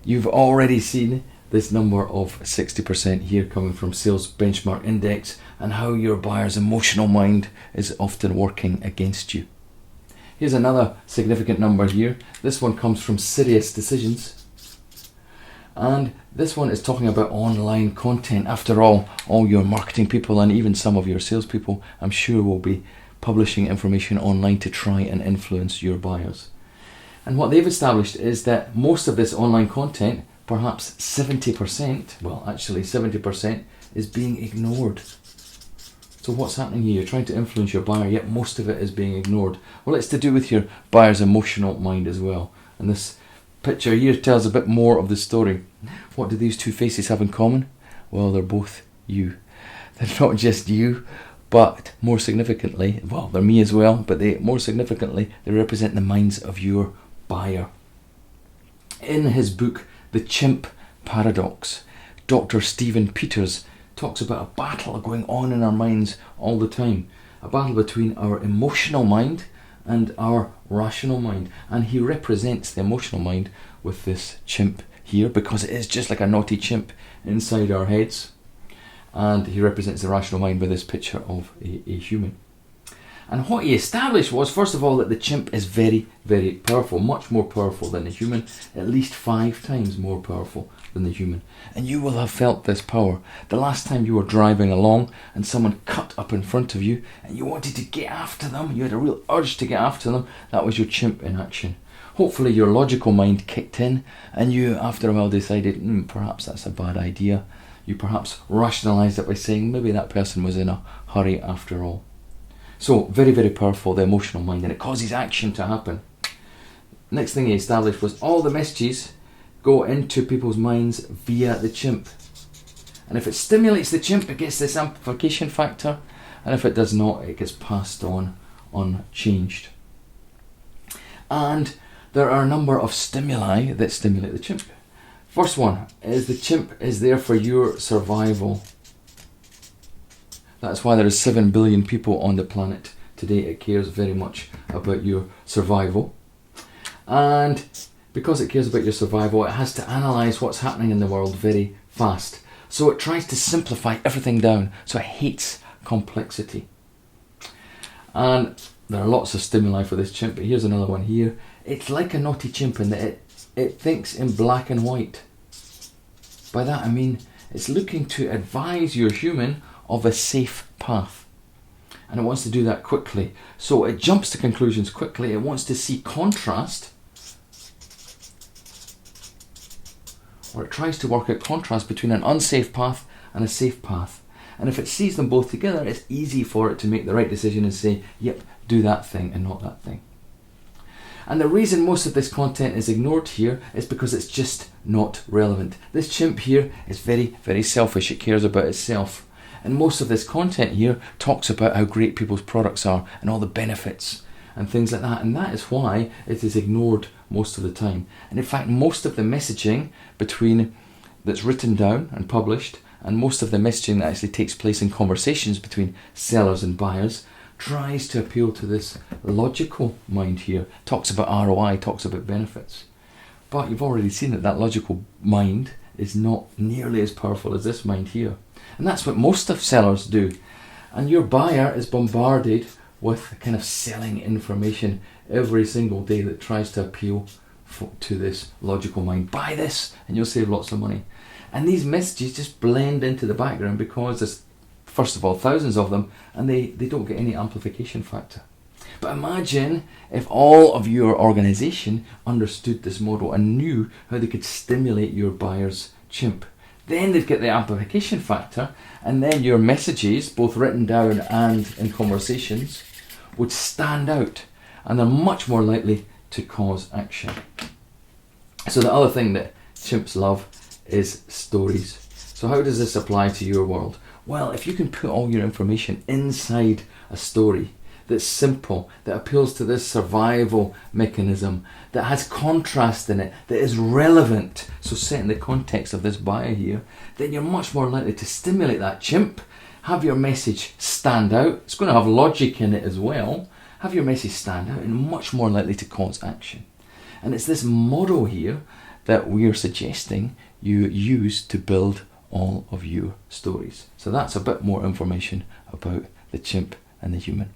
You've already seen this number of 60% here coming from Sales Benchmark Index and how your buyer's emotional mind is often working against you. Here's another significant number here. This one comes from Serious Decisions. And this one is talking about online content. After all your marketing people and even some of your salespeople, I'm sure, will be publishing information online to try and influence your buyers. And what they've established is that most of this online content, perhaps 70%, well actually 70%, is being ignored. So what's happening here? You're trying to influence your buyer, yet most of it is being ignored. Well, it's to do with your buyer's emotional mind as well. And this picture here tells a bit more of the story. What do these two faces have in common? Well, they're both you. They're not just you, but more significantly, well, they're me as well, but more significantly, they represent the minds of your buyer. In his book, The Chimp Paradox, Dr. Stephen Peters talks about a battle going on in our minds all the time. A battle between our emotional mind and our rational mind. And he represents the emotional mind with this chimp here, because it is just like a naughty chimp inside our heads. And he represents the rational mind with this picture of a human. And what he established was, first of all, that the chimp is very, very powerful, much more powerful than the human, at least 5 times more powerful than the human. And you will have felt this power. The last time you were driving along and someone cut up in front of you and you wanted to get after them, you had a real urge to get after them, that was your chimp in action. Hopefully your logical mind kicked in and you, after a while, decided, perhaps that's a bad idea. You perhaps rationalised it by saying, maybe that person was in a hurry after all. So, very, very powerful, the emotional mind, and it causes action to happen. Next thing he established was all the messages go into people's minds via the chimp. And if it stimulates the chimp, it gets this amplification factor, and if it does not, it gets passed on unchanged. And there are a number of stimuli that stimulate the chimp. First one is the chimp is there for your survival. That's why there are 7 billion people on the planet today. It cares very much about your survival. And because it cares about your survival, it has to analyse what's happening in the world very fast. So it tries to simplify everything down. So it hates complexity. And there are lots of stimuli for this chimp, but here's another one here. It's like a naughty chimp in that it thinks in black and white. By that I mean it's looking to advise your human of a safe path. And it wants to do that quickly. So it jumps to conclusions quickly. It wants to see contrast. Or it tries to work out contrast between an unsafe path and a safe path. And if it sees them both together, it's easy for it to make the right decision and say, yep, do that thing and not that thing. And the reason most of this content is ignored here is because it's just not relevant. This chimp here is very, very selfish. It cares about itself. And most of this content here talks about how great people's products are and all the benefits and things like that. And that is why it is ignored most of the time. And in fact, most of the messaging that's written down and published, and most of the messaging that actually takes place in conversations between sellers and buyers, tries to appeal to this logical mind here. Talks about ROI, talks about benefits. But you've already seen that logical mind is not nearly as powerful as this mind here. And that's what most of sellers do. And your buyer is bombarded with kind of selling information every single day that tries to appeal to this logical mind. Buy this and you'll save lots of money. And these messages just blend into the background because there's, first of all, thousands of them, and they don't get any amplification factor. But imagine if all of your organization understood this model and knew how they could stimulate your buyer's chimp. Then they'd get the amplification factor, and then your messages, both written down and in conversations, would stand out, and they're much more likely to cause action. So the other thing that chimps love is stories. So how does this apply to your world? Well, if you can put all your information inside a story that's simple, that appeals to this survival mechanism, that has contrast in it, that is relevant, so set in the context of this buyer here, then you're much more likely to stimulate that chimp, have your message stand out. It's going to have logic in it as well. Have your message stand out and much more likely to cause action. And it's this model here that we are suggesting you use to build all of your stories. So that's a bit more information about the chimp and the human.